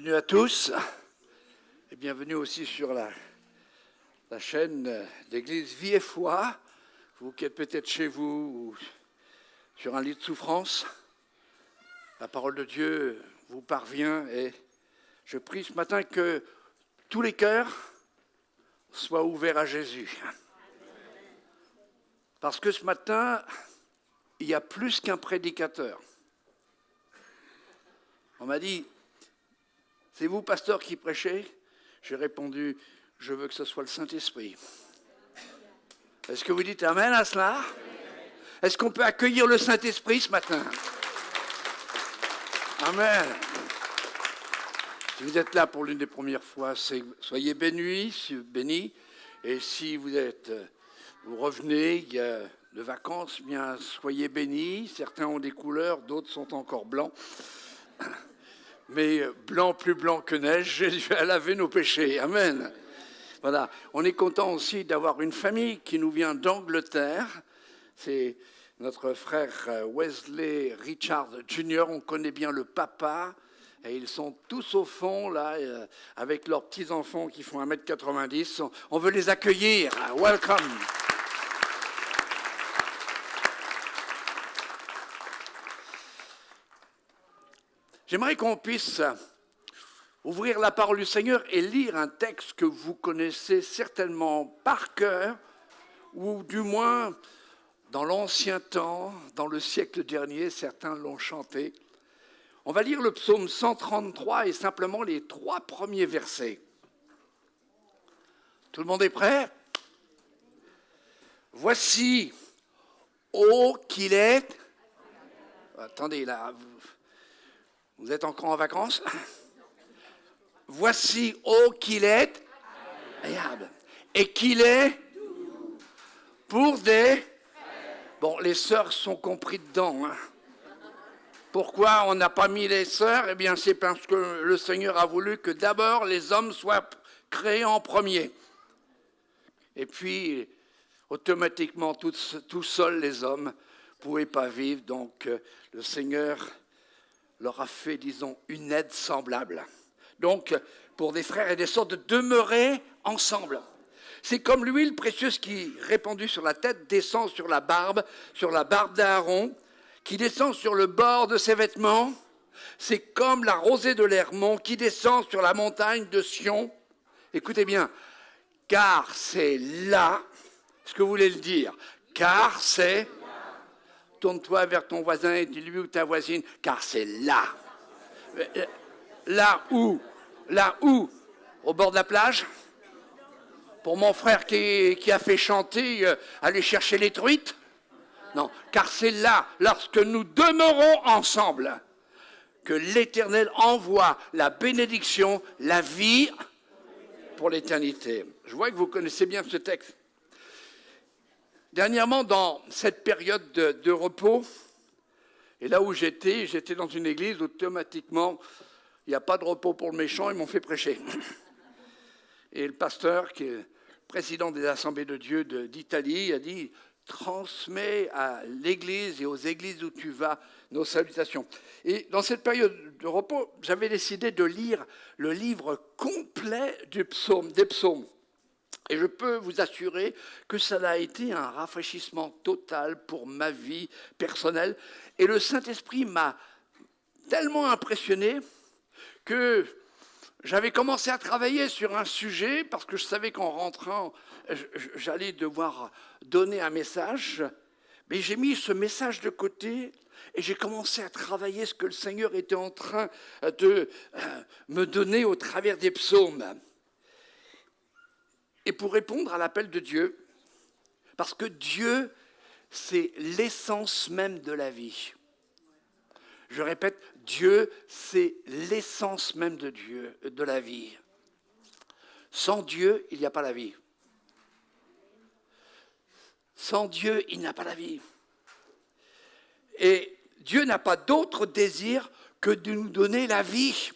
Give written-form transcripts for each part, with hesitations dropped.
Bienvenue à tous et bienvenue aussi sur la chaîne d'Église Vie et Foi. Vous qui êtes peut-être chez vous ou sur un lit de souffrance, la parole de Dieu vous parvient et je prie ce matin que tous les cœurs soient ouverts à Jésus. Parce que ce matin, il y a plus qu'un prédicateur. On m'a dit, c'est vous, pasteur, qui prêchez ? J'ai répondu, je veux que ce soit le Saint-Esprit. Est-ce que vous dites amen à cela ? Est-ce qu'on peut accueillir le Saint-Esprit ce matin ? Amen. Si vous êtes là pour l'une des premières fois, soyez bénis. Et si vous revenez, il y a de vacances, bien soyez bénis. Certains ont des couleurs, d'autres sont encore blancs. Mais blanc, plus blanc que neige, Jésus a lavé nos péchés. Amen. Voilà. On est content aussi d'avoir une famille qui nous vient d'Angleterre. C'est notre frère Wesley Richard Jr. On connaît bien le papa. Et ils sont tous au fond, là, avec leurs petits-enfants qui font 1m90. On veut les accueillir. Welcome. J'aimerais qu'on puisse ouvrir la parole du Seigneur et lire un texte que vous connaissez certainement par cœur, ou du moins dans l'ancien temps, dans le siècle dernier, certains l'ont chanté. On va lire le psaume 133 et simplement les 3 premiers versets. Tout le monde est prêt ? Voici, ô qu'il est... Attendez, là... Vous êtes encore en vacances ? Voici, ô qu'il est agréable et qu'il est pour des... Bon, les sœurs sont compris dedans. Hein. Pourquoi on n'a pas mis les sœurs ? Eh bien, c'est parce que le Seigneur a voulu que d'abord les hommes soient créés en premier. Et puis, automatiquement, tout seuls les hommes ne pouvaient pas vivre. Donc, le Seigneur leur a fait, disons, une aide semblable. Donc, pour des frères et des sœurs, de demeurer ensemble. C'est comme l'huile précieuse qui, répandue sur la tête, descend sur la barbe d'Aaron, qui descend sur le bord de ses vêtements. C'est comme la rosée de l'Hermon qui descend sur la montagne de Sion. Écoutez bien, car c'est là, est-ce que vous voulez le dire ? Car c'est... Tourne-toi vers ton voisin et dis-lui ou ta voisine, car c'est là. Là où ? Au bord de la plage ? Pour mon frère qui a fait chanter, aller chercher les truites ? Non, car c'est là, lorsque nous demeurons ensemble, que l'Éternel envoie la bénédiction, la vie pour l'éternité. Je vois que vous connaissez bien ce texte. Dernièrement, dans cette période de repos, et là où j'étais dans une église où automatiquement, il n'y a pas de repos pour le méchant, ils m'ont fait prêcher. Et le pasteur, qui est le président des Assemblées de Dieu d'Italie, a dit « Transmets à l'église et aux églises où tu vas nos salutations ». Et dans cette période de repos, j'avais décidé de lire le livre complet des psaumes. Et je peux vous assurer que ça a été un rafraîchissement total pour ma vie personnelle. Et le Saint-Esprit m'a tellement impressionné que j'avais commencé à travailler sur un sujet, parce que je savais qu'en rentrant, j'allais devoir donner un message. Mais j'ai mis ce message de côté et j'ai commencé à travailler ce que le Seigneur était en train de me donner au travers des psaumes. Et pour répondre à l'appel de Dieu, parce que Dieu, c'est l'essence même de la vie. Je répète, Dieu, c'est l'essence même de la vie. Sans Dieu, il n'y a pas la vie. Sans Dieu, il n'y a pas la vie. Et Dieu n'a pas d'autre désir que de nous donner la vie.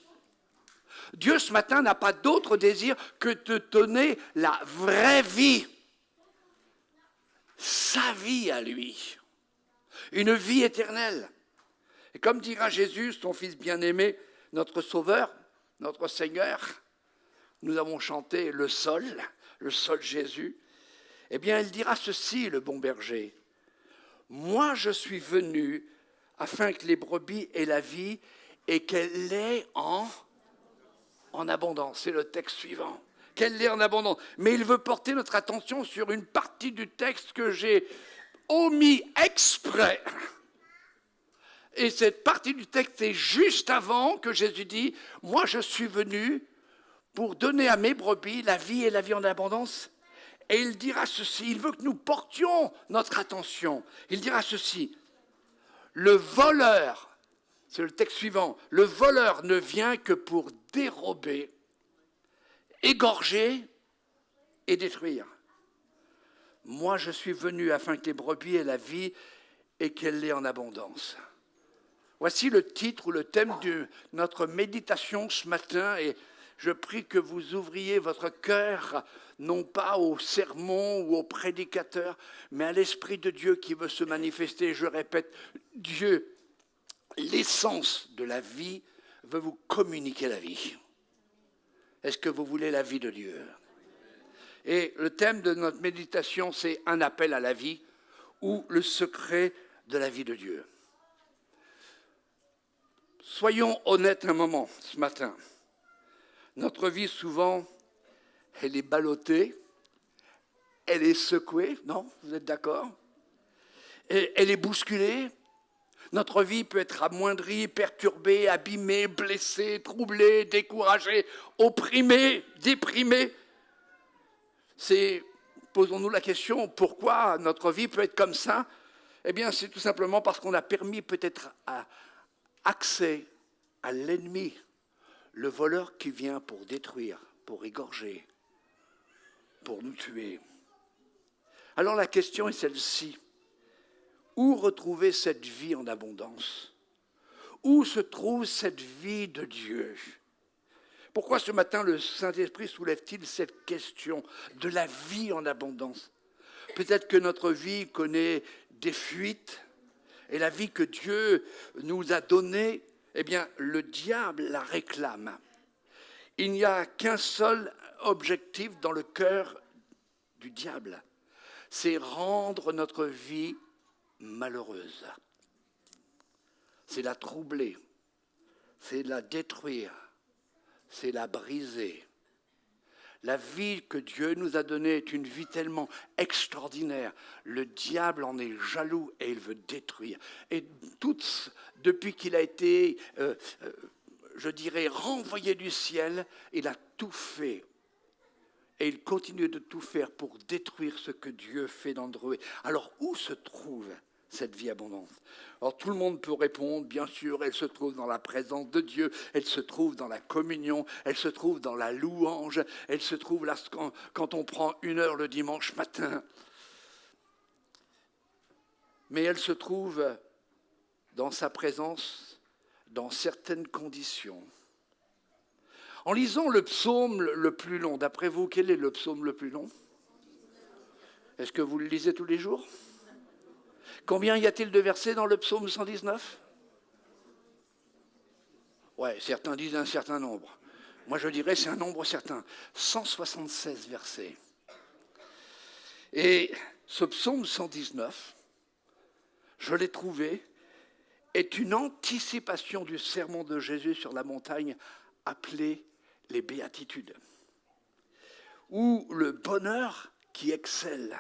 Dieu, ce matin, n'a pas d'autre désir que de donner la vraie vie. Sa vie à lui. Une vie éternelle. Et comme dira Jésus, son Fils bien-aimé, notre Sauveur, notre Seigneur, nous avons chanté le sol Jésus, eh bien, il dira ceci, le bon berger. Moi, je suis venu afin que les brebis aient la vie et qu'elle l'ait en abondance. C'est le texte suivant. Qu'elle l'ait en abondance. Mais il veut porter notre attention sur une partie du texte que j'ai omis exprès. Et cette partie du texte est juste avant que Jésus dit « Moi, je suis venu pour donner à mes brebis la vie et la vie en abondance. » Et il dira ceci, il veut que nous portions notre attention. Il dira ceci, le voleur, c'est le texte suivant, le voleur ne vient que pour dérober, égorger et détruire. Moi, je suis venu afin que les brebis aient la vie et qu'elle l'ait en abondance. Voici le titre ou le thème de notre méditation ce matin et je prie que vous ouvriez votre cœur, non pas au sermon ou au prédicateur, mais à l'Esprit de Dieu qui veut se manifester. Je répète, Dieu, l'essence de la vie, veut vous communiquer la vie. Est-ce que vous voulez la vie de Dieu? Et le thème de notre méditation, c'est un appel à la vie ou le secret de la vie de Dieu. Soyons honnêtes un moment ce matin. Notre vie, souvent, elle est ballottée, elle est secouée, non? Vous êtes d'accord? Elle est bousculée. Notre vie peut être amoindrie, perturbée, abîmée, blessée, troublée, découragée, opprimée, déprimée. Posons-nous la question, pourquoi notre vie peut être comme ça? Eh bien, c'est tout simplement parce qu'on a permis peut-être accès à l'ennemi, le voleur qui vient pour détruire, pour égorger, pour nous tuer. Alors la question est celle-ci. Où retrouver cette vie en abondance? Où se trouve cette vie de Dieu? Pourquoi ce matin le Saint-Esprit soulève-t-il cette question de la vie en abondance? Peut-être que notre vie connaît des fuites et la vie que Dieu nous a donnée, eh bien, le diable la réclame. Il n'y a qu'un seul objectif dans le cœur du diable, c'est rendre notre vie malheureuse. C'est la troubler, c'est la détruire, c'est la briser. La vie que Dieu nous a donnée est une vie tellement extraordinaire. Le diable en est jaloux et il veut détruire. Et depuis qu'il a été, je dirais, renvoyé du ciel, il a tout fait. Et il continue de tout faire pour détruire ce que Dieu fait dans notre vie. Alors, où se trouve cette vie abondante? Alors, tout le monde peut répondre, bien sûr, elle se trouve dans la présence de Dieu, elle se trouve dans la communion, elle se trouve dans la louange, elle se trouve là quand on prend 1 heure le dimanche matin. Mais elle se trouve dans sa présence, dans certaines conditions. En lisant le psaume le plus long, d'après vous, quel est le psaume le plus long? Est-ce que vous le lisez tous les jours? Combien y a-t-il de versets dans le psaume 119? Ouais, certains disent un certain nombre. Moi, je dirais c'est un nombre certain. 176 versets. Et ce psaume 119, je l'ai trouvé, est une anticipation du sermon de Jésus sur la montagne appelé les béatitudes, ou le bonheur qui excelle.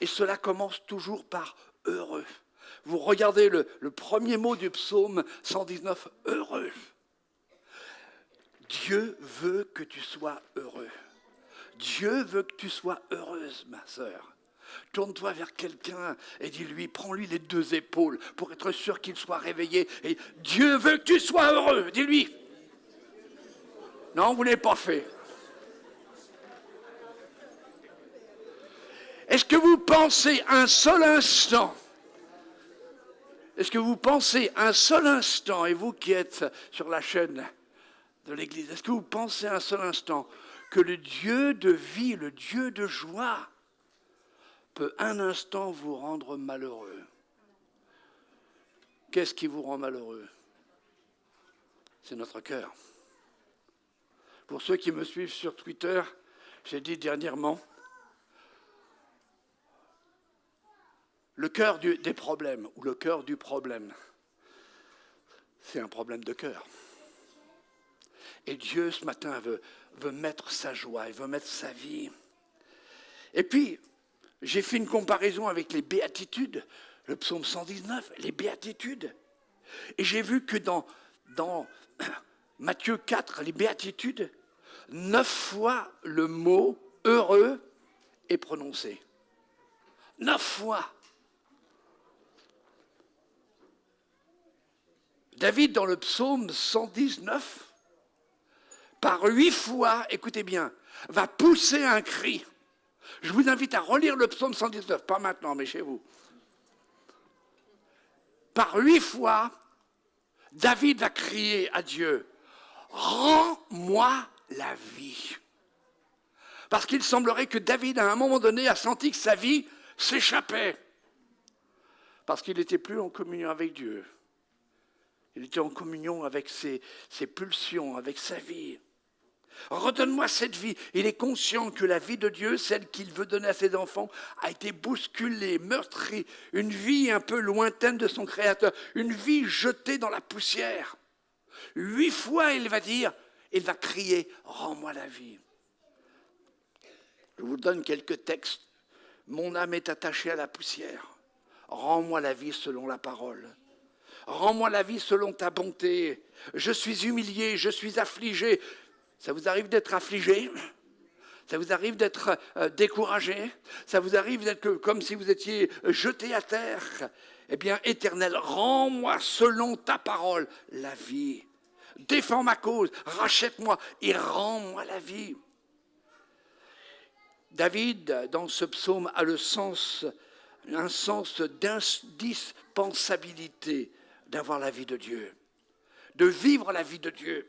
Et cela commence toujours par heureux. Vous regardez le premier mot du psaume 119, heureux. Dieu veut que tu sois heureux. Dieu veut que tu sois heureuse, ma sœur. Tourne-toi vers quelqu'un et dis-lui, prends-lui les 2 épaules pour être sûr qu'il soit réveillé. Et Dieu veut que tu sois heureux, dis-lui. Non, vous ne l'avez pas fait. Est-ce que vous pensez un seul instant, et vous qui êtes sur la chaîne de l'Église, est-ce que vous pensez un seul instant que le Dieu de vie, le Dieu de joie, peut un instant vous rendre malheureux? Qu'est-ce qui vous rend malheureux? C'est notre cœur. Pour ceux qui me suivent sur Twitter, j'ai dit dernièrement, le cœur des problèmes, ou le cœur du problème, c'est un problème de cœur. Et Dieu, ce matin, veut mettre sa joie, il veut mettre sa vie. Et puis, j'ai fait une comparaison avec les béatitudes, le psaume 119, les béatitudes. Et j'ai vu que dans Matthieu 4, les béatitudes, 9 fois le mot « heureux » est prononcé. 9 fois. David, dans le psaume 119, par 8 fois, écoutez bien, va pousser un cri. Je vous invite à relire le psaume 119, pas maintenant, mais chez vous. Par 8 fois, David va crier à Dieu, « Rends-moi la vie ». Parce qu'il semblerait que David, à un moment donné, a senti que sa vie s'échappait. Parce qu'il n'était plus en communion avec Dieu. Il était en communion avec ses pulsions, avec sa vie. Redonne-moi cette vie. Il est conscient que la vie de Dieu, celle qu'il veut donner à ses enfants, a été bousculée, meurtrie. Une vie un peu lointaine de son Créateur. Une vie jetée dans la poussière. 8 fois, il va crier, rends-moi la vie. Je vous donne quelques textes. Mon âme est attachée à la poussière. Rends-moi la vie selon la parole. Rends-moi la vie selon ta bonté. Je suis humilié, je suis affligé. Ça vous arrive d'être affligé? Ça vous arrive d'être découragé? Ça vous arrive d'être comme si vous étiez jeté à terre? Eh bien, Éternel, rends-moi selon ta parole la vie. Défends ma cause, rachète-moi et rends-moi la vie. David, dans ce psaume, a un sens d'indispensabilité d'avoir la vie de Dieu, de vivre la vie de Dieu.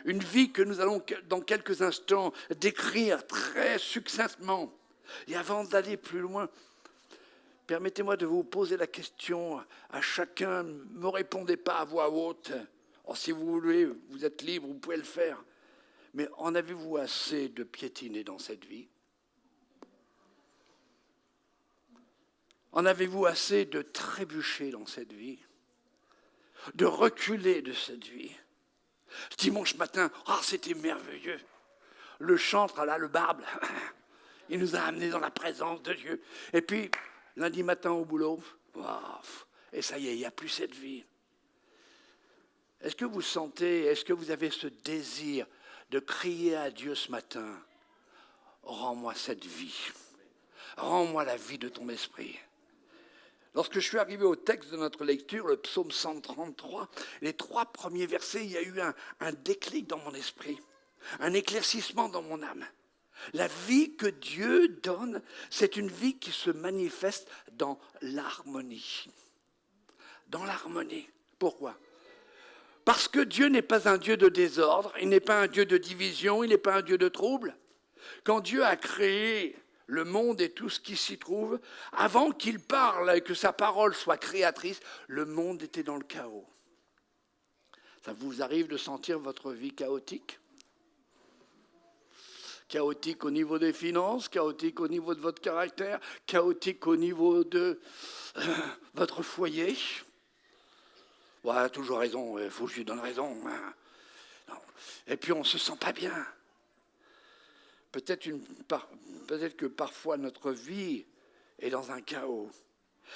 Une vie que nous allons, dans quelques instants, décrire très succinctement. Et avant d'aller plus loin, permettez-moi de vous poser la question à chacun. Ne me répondez pas à voix haute. Or, si vous voulez, vous êtes libre, vous pouvez le faire. Mais en avez-vous assez de piétiner dans cette vie? En avez-vous assez de trébucher dans cette vie? De reculer de cette vie? Dimanche matin, c'était merveilleux. Le chantre, là, le barbe, il nous a amenés dans la présence de Dieu. Et puis, lundi matin au boulot, et ça y est, il n'y a plus cette vie. Est-ce que vous sentez, est-ce que vous avez ce désir de crier à Dieu ce matin, rends-moi cette vie, rends-moi la vie de ton esprit? Lorsque je suis arrivé au texte de notre lecture, le psaume 133, les 3 premiers versets, il y a eu un déclic dans mon esprit, un éclaircissement dans mon âme. La vie que Dieu donne, c'est une vie qui se manifeste dans l'harmonie. Dans l'harmonie. Pourquoi? Parce que Dieu n'est pas un Dieu de désordre, il n'est pas un Dieu de division, il n'est pas un Dieu de trouble. Quand Dieu a créé le monde et tout ce qui s'y trouve, avant qu'il parle et que sa parole soit créatrice, le monde était dans le chaos. Ça vous arrive de sentir votre vie chaotique? Chaotique au niveau des finances, chaotique au niveau de votre caractère, chaotique au niveau de votre foyer? Ouais, toujours raison, il faut que je lui donne raison. Non. Et puis on ne se sent pas bien. Peut-être que parfois notre vie est dans un chaos.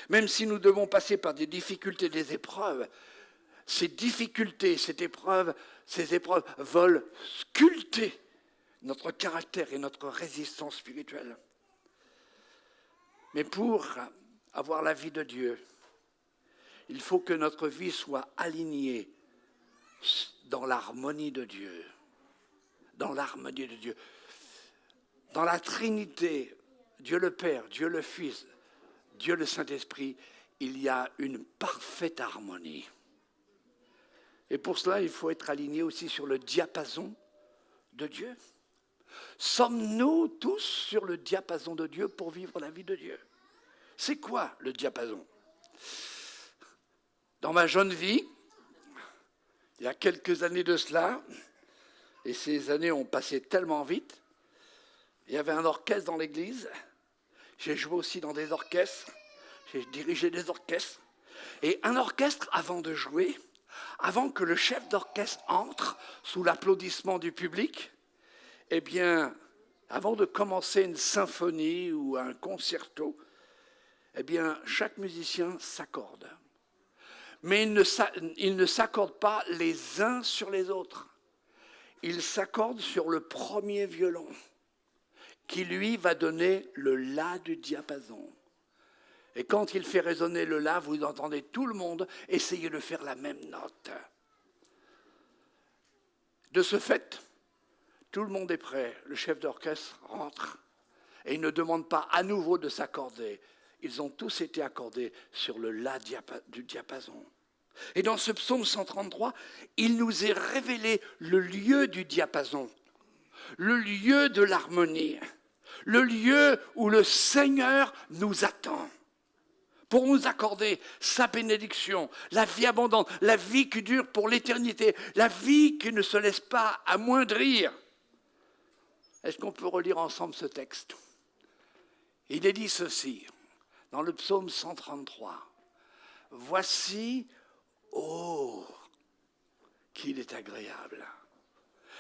Même si nous devons passer par des difficultés, des épreuves, ces difficultés, ces épreuves veulent sculpter notre caractère et notre résistance spirituelle. Mais pour avoir la vie de Dieu, il faut que notre vie soit alignée dans l'harmonie de Dieu. Dans l'harmonie de Dieu. Dans la Trinité, Dieu le Père, Dieu le Fils, Dieu le Saint-Esprit, il y a une parfaite harmonie. Et pour cela, il faut être aligné aussi sur le diapason de Dieu. Sommes-nous tous sur le diapason de Dieu pour vivre la vie de Dieu? C'est quoi le diapason? Dans ma jeune vie, il y a quelques années de cela, Et ces années ont passé tellement vite. Il y avait un orchestre dans l'église. J'ai joué aussi dans des orchestres. J'ai dirigé des orchestres. Et un orchestre, avant de jouer, avant que le chef d'orchestre entre sous l'applaudissement du public, eh bien, avant de commencer une symphonie ou un concerto, eh bien, chaque musicien s'accorde. Mais ils ne s'accordent pas les uns sur les autres. Ils s'accordent sur le premier violon, qui lui va donner le La du diapason. Et quand il fait résonner le La, vous entendez tout le monde essayer de faire la même note. De ce fait, tout le monde est prêt. Le chef d'orchestre rentre et il ne demande pas à nouveau de s'accorder. Ils ont tous été accordés sur le La du diapason. Et dans ce psaume 133, il nous est révélé le lieu du diapason, le lieu de l'harmonie, le lieu où le Seigneur nous attend pour nous accorder sa bénédiction, la vie abondante, la vie qui dure pour l'éternité, la vie qui ne se laisse pas amoindrir. Est-ce qu'on peut relire ensemble ce texte? Il est dit ceci, dans le psaume 133. « Voici, oh, qu'il est agréable.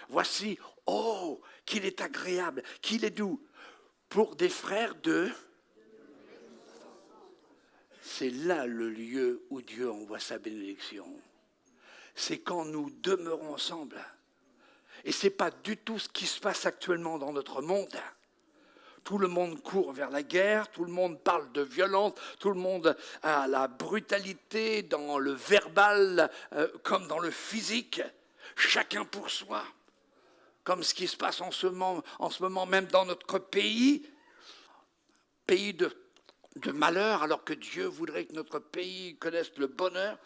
Voici, oh, qu'il est agréable, qu'il est doux. Pour des frères de... » C'est là le lieu où Dieu envoie sa bénédiction. C'est quand nous demeurons ensemble. Et ce n'est pas du tout ce qui se passe actuellement dans notre monde. Tout le monde court vers la guerre, tout le monde parle de violence, tout le monde a la brutalité dans le verbal comme dans le physique. Chacun pour soi. Comme ce qui se passe en ce moment même dans notre pays de malheur, alors que Dieu voudrait que notre pays connaisse le bonheur.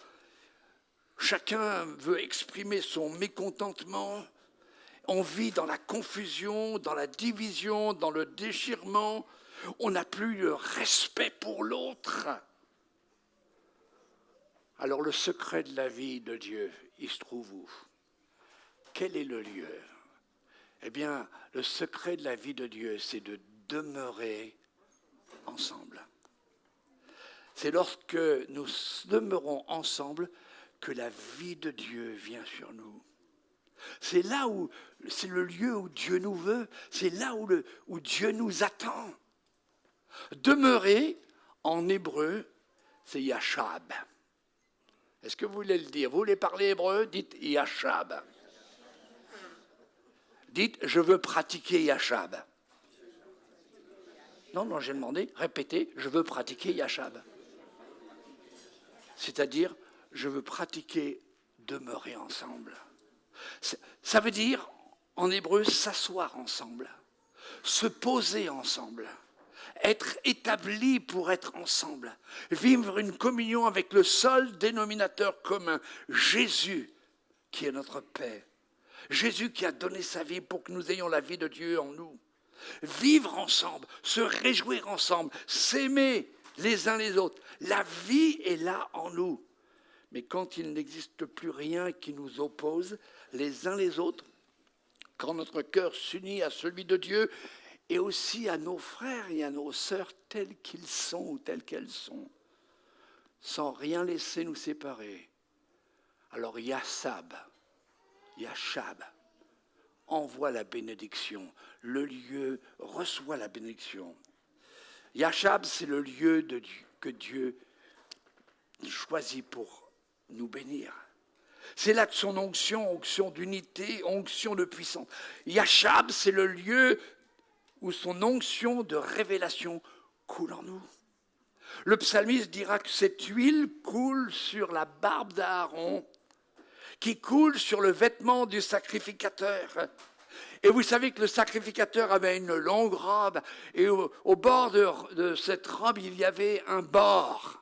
Chacun veut exprimer son mécontentement. On vit dans la confusion, dans la division, dans le déchirement. On n'a plus le respect pour l'autre. Alors le secret de la vie de Dieu, il se trouve où? Quel est le lieu? Eh bien, le secret de la vie de Dieu, c'est de demeurer ensemble. C'est lorsque nous demeurons ensemble que la vie de Dieu vient sur nous. C'est là où, c'est le lieu où Dieu nous veut, c'est là où Dieu nous attend. Demeurer, en hébreu, c'est yashab. Est-ce que vous voulez le dire? Vous voulez parler hébreu? Dites yashab. Dites, je veux pratiquer yashab. Non, j'ai demandé, répétez, je veux pratiquer yashab. C'est-à-dire, je veux pratiquer demeurer ensemble. Ça veut dire, en hébreu, s'asseoir ensemble, se poser ensemble, être établi pour être ensemble, vivre une communion avec le seul dénominateur commun, Jésus, qui est notre paix. Jésus qui a donné sa vie pour que nous ayons la vie de Dieu en nous. Vivre ensemble, se réjouir ensemble, s'aimer les uns les autres. La vie est là en nous. Mais quand il n'existe plus rien qui nous oppose les uns les autres, quand notre cœur s'unit à celui de Dieu et aussi à nos frères et à nos sœurs tels qu'ils sont ou telles qu'elles sont, sans rien laisser nous séparer, alors Yashab envoie la bénédiction. Le lieu reçoit la bénédiction. Yashab, c'est le lieu que Dieu choisit pour nous bénir. C'est là que son onction d'unité, onction de puissance. Yashab, c'est le lieu où son onction de révélation coule en nous. Le psalmiste dira que cette huile coule sur la barbe d'Aaron, qui coule sur le vêtement du sacrificateur. Et vous savez que le sacrificateur avait une longue robe, et au bord de cette robe, il y avait un bord.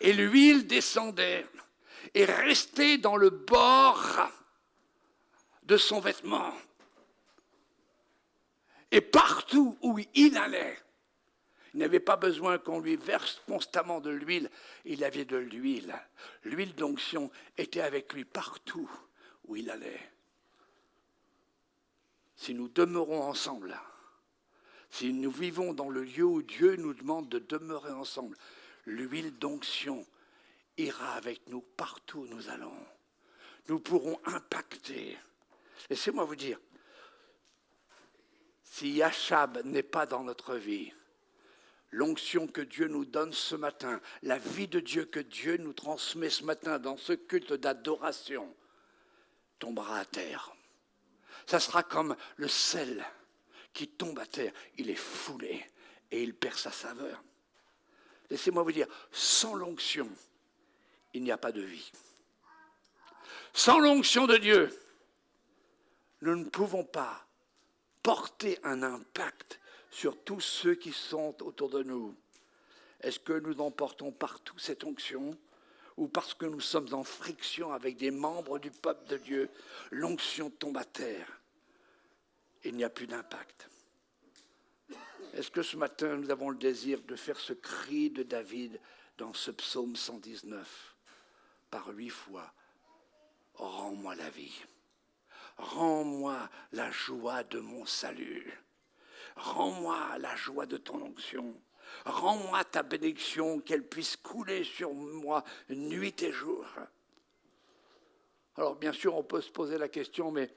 Et l'huile descendait et restait dans le bord de son vêtement. Et partout où il allait, il n'avait pas besoin qu'on lui verse constamment de l'huile, il avait de l'huile. L'huile d'onction était avec lui partout où il allait. si nous demeurons ensemble, si nous vivons dans le lieu où Dieu nous demande de demeurer ensemble, l'huile d'onction ira avec nous partout où nous allons. Nous pourrons impacter. Laissez-moi vous dire, si Yachab n'est pas dans notre vie, l'onction que Dieu nous donne ce matin, la vie de Dieu que Dieu nous transmet ce matin dans ce culte d'adoration, tombera à terre. Ça sera comme le sel qui tombe à terre. Il est foulé et il perd sa saveur. Laissez-moi vous dire, sans l'onction, il n'y a pas de vie. Sans l'onction de Dieu, nous ne pouvons pas porter un impact sur tous ceux qui sont autour de nous. Est-ce que nous emportons partout cette onction ou parce que nous sommes en friction avec des membres du peuple de Dieu, l'onction tombe à terre et il n'y a plus d'impact? Est-ce que ce matin nous avons le désir de faire ce cri de David dans ce psaume 119 par 8 fois? Rends-moi la vie, rends-moi la joie de mon salut, rends-moi la joie de ton onction, rends-moi ta bénédiction, qu'elle puisse couler sur moi nuit et jour. Alors bien sûr, on peut se poser la question, mais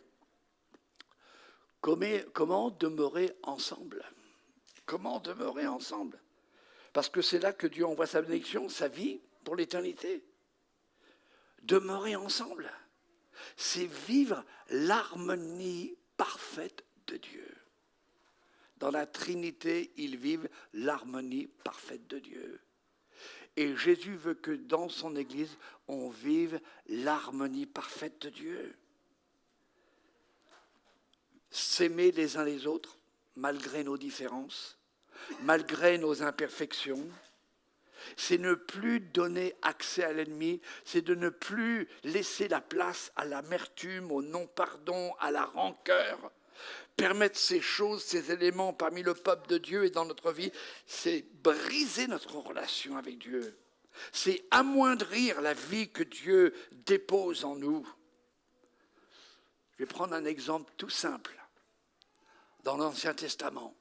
comment demeurer ensemble? Comment demeurer ensemble? Parce que c'est là que Dieu envoie sa bénédiction, sa vie pour l'éternité. Demeurer ensemble, c'est vivre l'harmonie parfaite de Dieu. Dans la Trinité, ils vivent l'harmonie parfaite de Dieu. Et Jésus veut que dans son Église, on vive l'harmonie parfaite de Dieu. S'aimer les uns les autres, malgré nos différences, malgré nos imperfections, c'est ne plus donner accès à l'ennemi, c'est de ne plus laisser la place à l'amertume, au non-pardon, à la rancœur. Permettre ces choses, ces éléments parmi le peuple de Dieu et dans notre vie, c'est briser notre relation avec Dieu. C'est amoindrir la vie que Dieu dépose en nous. Je vais prendre un exemple tout simple. Dans l'Ancien Testament,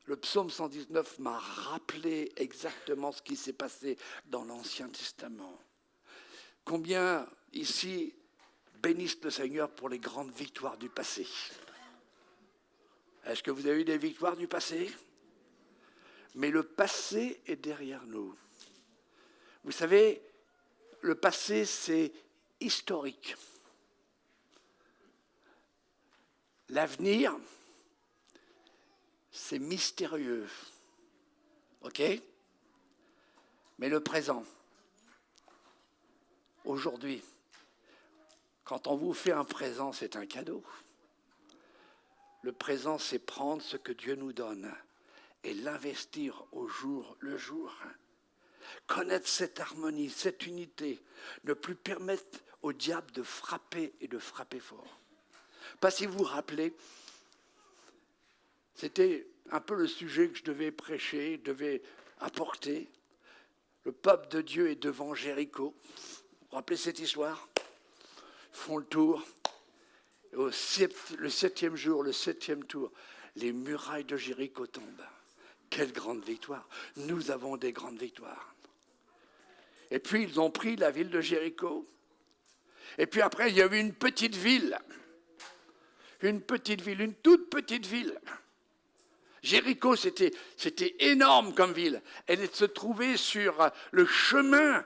le psaume 119 m'a rappelé exactement ce qui s'est passé dans l'Ancien Testament. Combien ici bénissent le Seigneur pour les grandes victoires du passé? Est-ce que vous avez eu des victoires du passé? Mais le passé est derrière nous. Vous savez, le passé, c'est historique. L'avenir, c'est mystérieux. OK? Mais le présent, aujourd'hui, quand on vous fait un présent, c'est un cadeau. Le présent, c'est prendre ce que Dieu nous donne et l'investir au jour le jour. Connaître cette harmonie, cette unité, ne plus permettre au diable de frapper et de frapper fort. Pas si vous vous rappelez, c'était un peu le sujet que je devais prêcher, devais apporter. Le peuple de Dieu est devant Jéricho. Vous vous rappelez cette histoire? Ils font le tour. Et le 7e jour, le 7e tour, les murailles de Jéricho tombent. Quelle grande victoire! Nous avons des grandes victoires. Et puis ils ont pris la ville de Jéricho. Et puis après, il y a eu une petite ville. Une toute petite ville. Jéricho, c'était énorme comme ville. Elle se trouvait sur le chemin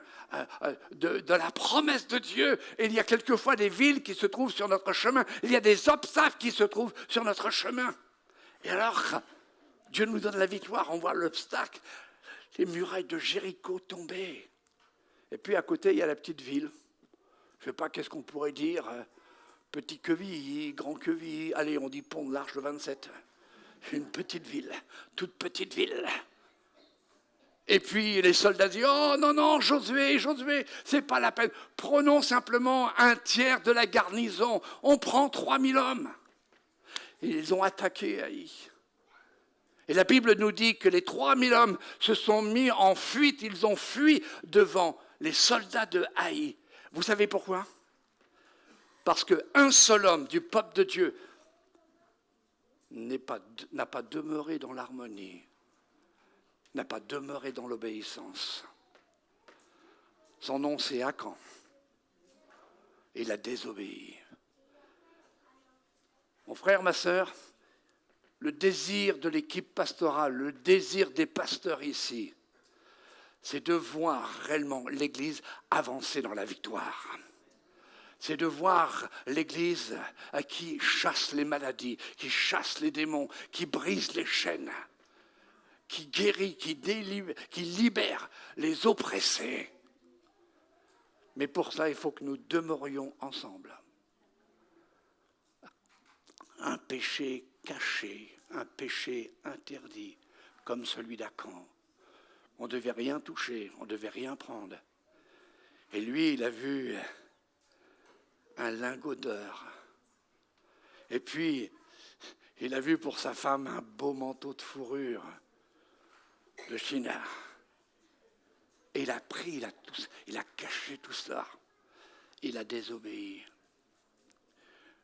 de la promesse de Dieu. Et il y a quelquefois des villes qui se trouvent sur notre chemin. Il y a des obstacles qui se trouvent sur notre chemin. Et alors, Dieu nous donne la victoire. On voit l'obstacle. Les murailles de Jéricho tomber. Et puis à côté, il y a la petite ville. Je ne sais pas qu'est-ce qu'on pourrait dire. Petit Quevilly, Grand Quevilly. Allez, on dit Pont de l'Arche le 27. Une petite ville, toute petite ville. Et puis les soldats disent « Oh non, Josué, c'est pas la peine. Prenons simplement un tiers de la garnison. On prend 3000 hommes. » Et ils ont attaqué Haï. Et la Bible nous dit que les 3000 hommes se sont mis en fuite. Ils ont fui devant les soldats de Haï. Vous savez pourquoi? Parce qu'un seul homme du peuple de Dieu n'a pas demeuré dans l'harmonie, n'a pas demeuré dans l'obéissance. Son nom, c'est Achan. Il a désobéi. Mon frère, ma sœur, le désir de l'équipe pastorale, le désir des pasteurs ici, c'est de voir réellement l'Église avancer dans la victoire. C'est de voir l'Église qui chasse les maladies, qui chasse les démons, qui brise les chaînes, qui guérit, qui libère les oppressés. Mais pour ça, il faut que nous demeurions ensemble. Un péché caché, un péché interdit, comme celui d'Achan. On ne devait rien toucher, on ne devait rien prendre. Et lui, il a vu un lingot d'or. Et puis, il a vu pour sa femme un beau manteau de fourrure de Shinar. Et il a pris, il a caché tout cela. Il a désobéi.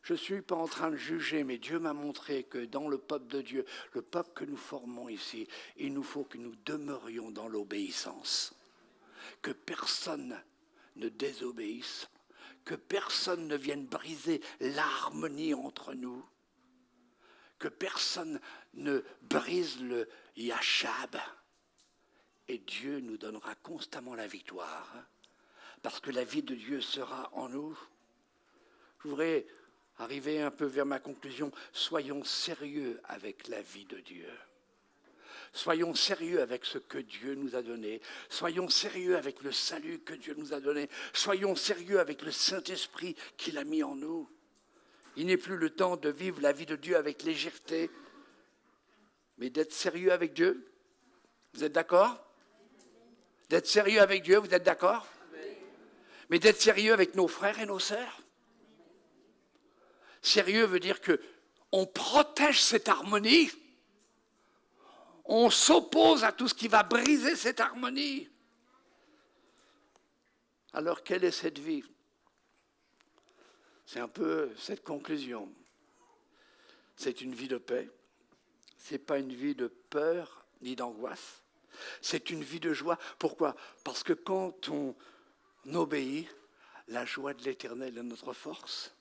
Je ne suis pas en train de juger, mais Dieu m'a montré que dans le peuple de Dieu, le peuple que nous formons ici, il nous faut que nous demeurions dans l'obéissance. Que personne ne désobéisse, que personne ne vienne briser l'harmonie entre nous, que personne ne brise le yachab. Et Dieu nous donnera constamment la victoire, parce que la vie de Dieu sera en nous. Je voudrais arriver un peu vers ma conclusion. Soyons sérieux avec la vie de Dieu. Soyons sérieux avec ce que Dieu nous a donné. Soyons sérieux avec le salut que Dieu nous a donné. Soyons sérieux avec le Saint-Esprit qu'il a mis en nous. Il n'est plus le temps de vivre la vie de Dieu avec légèreté, mais d'être sérieux avec Dieu. Vous êtes d'accord ? D'être sérieux avec Dieu, vous êtes d'accord ? Mais d'être sérieux avec nos frères et nos sœurs. Sérieux veut dire qu'on protège cette harmonie. On s'oppose à tout ce qui va briser cette harmonie. Alors, quelle est cette vie ? C'est un peu cette conclusion. C'est une vie de paix. Ce n'est pas une vie de peur ni d'angoisse. C'est une vie de joie. Pourquoi ? Parce que quand on obéit, la joie de l'Éternel est notre force.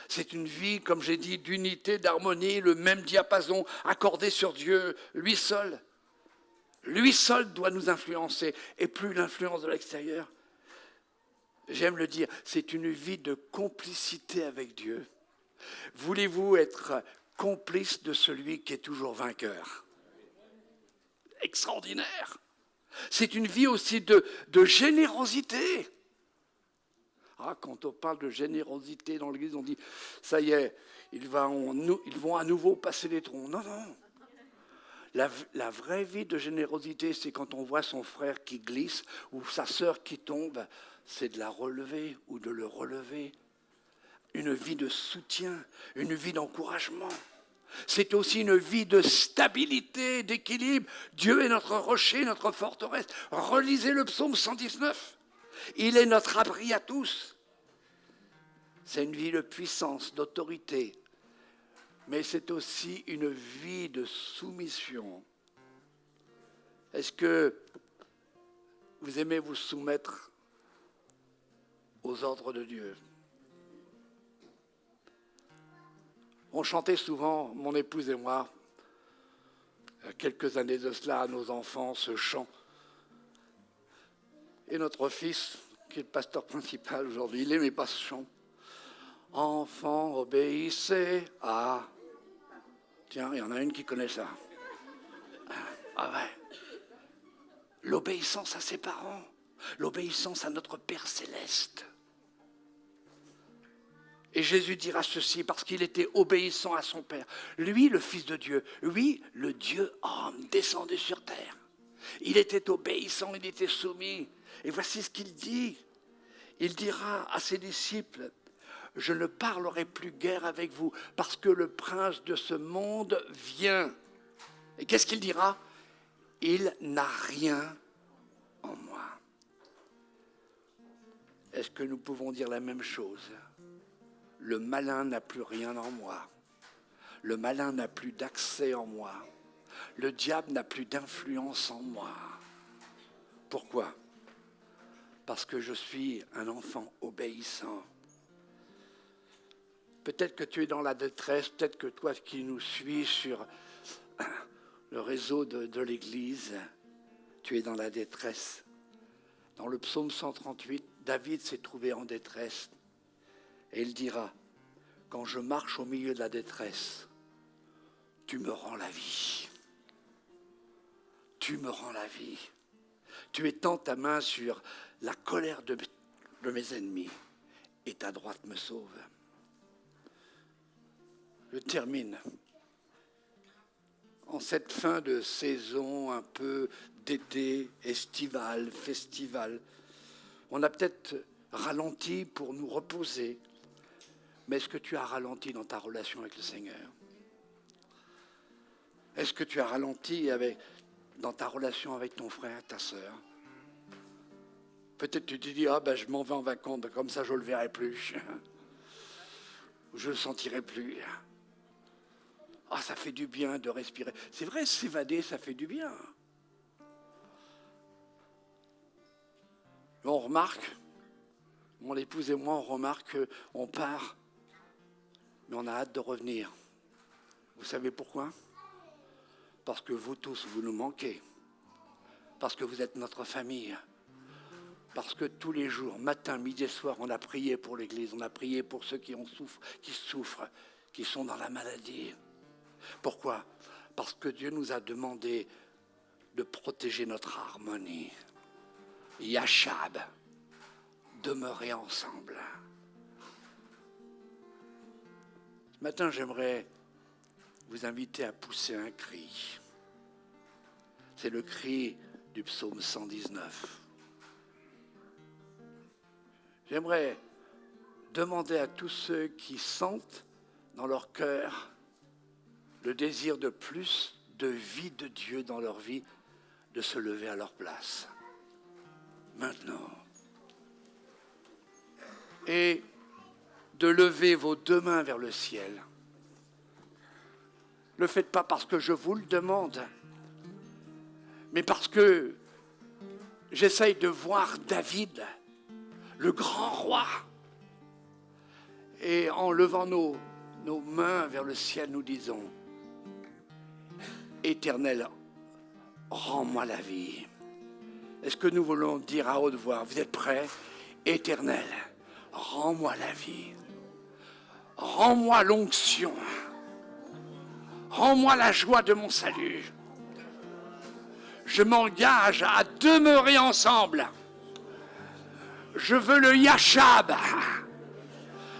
C'est une vie, comme j'ai dit, d'unité, d'harmonie, le même diapason accordé sur Dieu, lui seul. Lui seul doit nous influencer, et plus l'influence de l'extérieur. J'aime le dire, c'est une vie de complicité avec Dieu. Voulez-vous être complice de celui qui est toujours vainqueur ? Extraordinaire. C'est une vie aussi de générosité. Ah, quand on parle de générosité dans l'Église, on dit, ça y est, ils vont à nouveau passer les troncs. Non, non. La vraie vie de générosité, c'est quand on voit son frère qui glisse ou sa sœur qui tombe, c'est de la relever ou de le relever. Une vie de soutien, une vie d'encouragement. C'est aussi une vie de stabilité, d'équilibre. Dieu est notre rocher, notre forteresse. Relisez le psaume 119. Il est notre abri à tous. C'est une vie de puissance, d'autorité. Mais c'est aussi une vie de soumission. Est-ce que vous aimez vous soumettre aux ordres de Dieu ? On chantait souvent, mon épouse et moi, il y a quelques années de cela, à nos enfants, ce chant. Et notre fils, qui est le pasteur principal aujourd'hui, il n'aimait pas ce chant. Enfants, obéissez à... Tiens, il y en a une qui connaît ça. Ah ouais. L'obéissance à ses parents, l'obéissance à notre Père céleste. Et Jésus dira ceci, parce qu'il était obéissant à son Père. Lui, le Fils de Dieu, lui, le Dieu homme descendu sur terre. Il était obéissant, il était soumis. Et voici ce qu'il dit. Il dira à ses disciples, « Je ne parlerai plus guère avec vous, parce que le prince de ce monde vient. » Et qu'est-ce qu'il dira ? « Il n'a rien en moi. » Est-ce que nous pouvons dire la même chose ? le malin n'a plus rien en moi. Le malin n'a plus d'accès en moi. Le diable n'a plus d'influence en moi. Pourquoi ? Parce que je suis un enfant obéissant. Peut-être que tu es dans la détresse, peut-être que toi qui nous suis sur le réseau de l'Église, tu es dans la détresse. Dans le psaume 138, David s'est trouvé en détresse. Et il dira, quand je marche au milieu de la détresse, tu me rends la vie. Tu me rends la vie. Tu étends ta main sur la colère de mes ennemis et ta droite me sauve. Je termine. En cette fin de saison un peu d'été, estivale, festival, on a peut-être ralenti pour nous reposer. Mais est-ce que tu as ralenti dans ta relation avec le Seigneur ? Est-ce que tu as ralenti dans ta relation avec ton frère, ta sœur ? Peut-être tu te dis, je m'en vais en vacances, comme ça je ne le verrai plus. Je ne le sentirai plus. Ça fait du bien de respirer. C'est vrai, s'évader, ça fait du bien. On remarque, mon épouse et moi, on remarque qu'on part, mais on a hâte de revenir. Vous savez pourquoi ? Parce que vous tous, vous nous manquez. Parce que vous êtes notre famille. Parce que tous les jours, matin, midi et soir, on a prié pour l'Église. On a prié pour ceux qui souffrent, qui sont dans la maladie. Pourquoi ? Parce que Dieu nous a demandé de protéger notre harmonie. Yachab, demeurer ensemble. Ce matin, j'aimerais vous inviter à pousser un cri. C'est le cri du psaume 119. J'aimerais demander à tous ceux qui sentent dans leur cœur le désir de plus de vie de Dieu dans leur vie, de se lever à leur place. Maintenant. Et de lever vos deux mains vers le ciel. Ne le faites pas parce que je vous le demande, mais parce que j'essaye de voir David, le grand roi. Et en levant nos mains vers le ciel, nous disons, Éternel, rends-moi la vie. Est-ce que nous voulons dire à haute voix, vous êtes prêts ? Éternel, rends-moi la vie. Rends-moi l'onction. Rends-moi la joie de mon salut. Je m'engage à demeurer ensemble. Je veux le Yachab,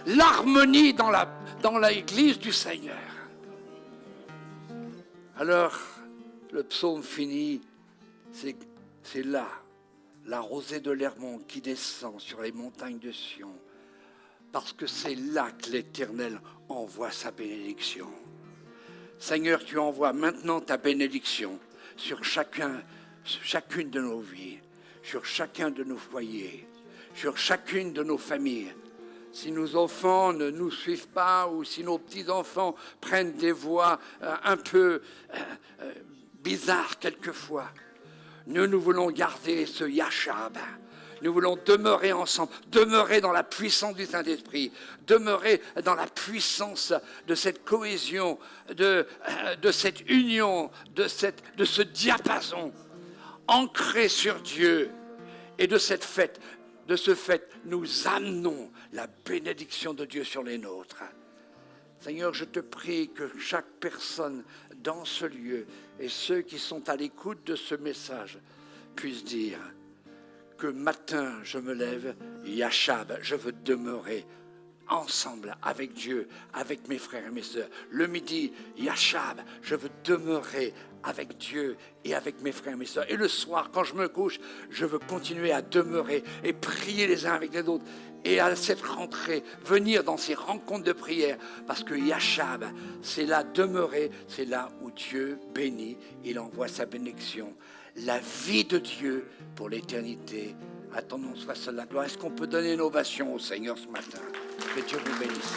l'harmonie dans l'église du Seigneur. Alors, le psaume finit, c'est là, la rosée de l'Hermon qui descend sur les montagnes de Sion, parce que c'est là que l'Éternel envoie sa bénédiction. Seigneur, tu envoies maintenant ta bénédiction sur chacune de nos vies, sur chacun de nos foyers, sur chacune de nos familles. Si nos enfants ne nous suivent pas ou si nos petits-enfants prennent des voies un peu bizarres quelquefois, nous voulons garder ce Yachab. Nous voulons demeurer ensemble, demeurer dans la puissance du Saint-Esprit, demeurer dans la puissance de cette cohésion, de cette union, de ce diapason ancré sur Dieu. Et de ce fait, nous amenons la bénédiction de Dieu sur les nôtres. Seigneur, je te prie que chaque personne dans ce lieu et ceux qui sont à l'écoute de ce message puissent dire que matin je me lève, Yachab, je veux demeurer ensemble avec Dieu, avec mes frères et mes sœurs. Le midi, Yachab, je veux demeurer avec Dieu et avec mes frères et mes sœurs. Et le soir, quand je me couche, je veux continuer à demeurer et prier les uns avec les autres. Et à cette rentrée, venir dans ces rencontres de prière, parce que Yachab, c'est là demeurer, c'est là où Dieu bénit, il envoie sa bénédiction. La vie de Dieu pour l'éternité. Attendons face à la gloire. Est-ce qu'on peut donner une ovation au Seigneur ce matin? Que Dieu vous bénisse.